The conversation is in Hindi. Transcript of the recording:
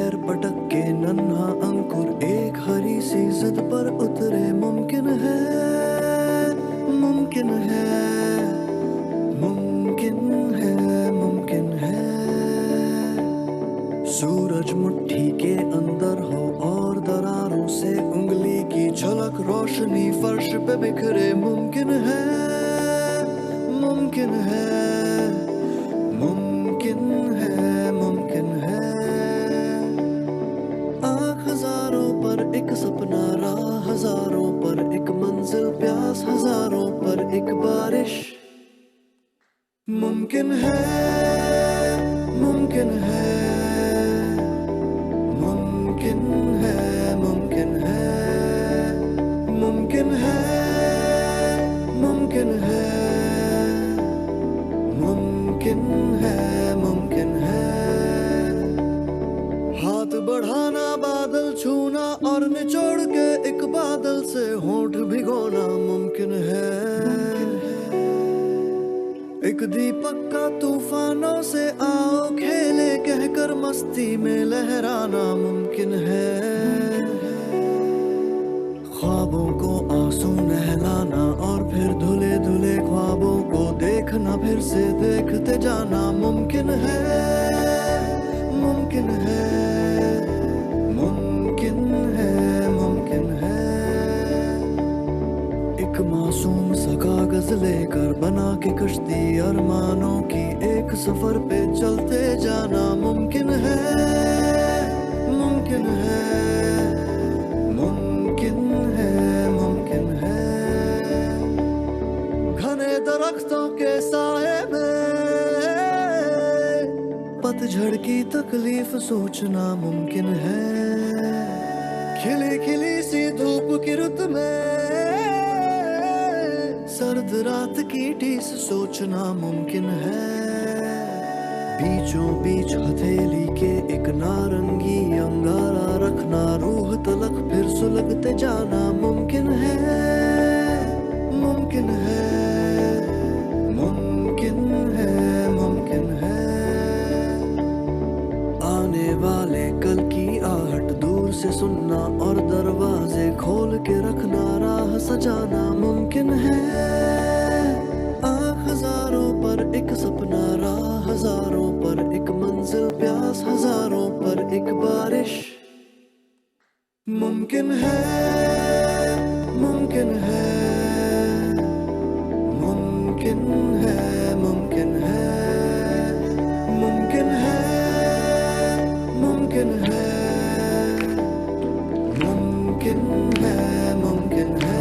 पैर पटक के नन्हा अंकुर एक हरी सी जिद पर उतरे। मुमकिन है, मुमकिन है, मुमकिन है, मुमकिन है। सूरज मुट्ठी के अंदर हो और दरारों से उंगली की झलक, रोशनी फर्श पे बिखरे। मुमकिन है, मुमकिन है, मुमकिन है, मुमकिन है। आँख हजारों पर एक सपना, राह हजारों पर एक मंजिल, प्यास हजारों पर एक बारिश। मुमकिन है, मुमकिन है, मुमकिन है, मुमकिन है, मुमकिन है, मुमकिन है, मुमकिन है, मुमकिन है। हाथ बढ़ाना, बादल छूना और निचोड़ के एक बादल से होंठ भिगोना। मुमकिन है, एक दीपक का तूफानों से आओ खेले कहकर मस्ती में लहराना। मुमकिन है, ख्वाबों को आंसू नहलाना और फिर धुले धुले ख्वाबों को देखना, फिर से देखते जाना। मुमकिन है, मुमकिन है, मुमकिन है, मुमकिन है। एक मासूम सा कागज लेकर बना के कश्ती अरमानों की, एक सफर पे चलते जाना। मुमकिन है, मुमकिन है, मुमकिन है, मुमकिन है। घने दरख्तों के साए में पतझड़ की तकलीफ सोचना। मुमकिन है, खिली खिली सी धूप की रुत में सर्द रात की टीस सोचना। मुमकिन है, बीचों बीच हथेली के एक नारंगी अंगारा रखना, रूह तलक फिर सुलगते जाना। मुमकिन है, मुमकिन है, मुमकिन है, मुमकिन है। आने वाले कल की आहट दूर से सुनना और दरवाजे खोल के रखना, राह सजाना। मुमकिन है, आँख हजारों पर एक सपना, राह हजारों पर एक मंजिल, प्यास हजारों पर एक बारिश। मुमकिन है, मुमकिन है, मुमकिन है, मुमकिन है, मुमकिन है, मुमकिन है, मुमकिन है, मुमकिन है।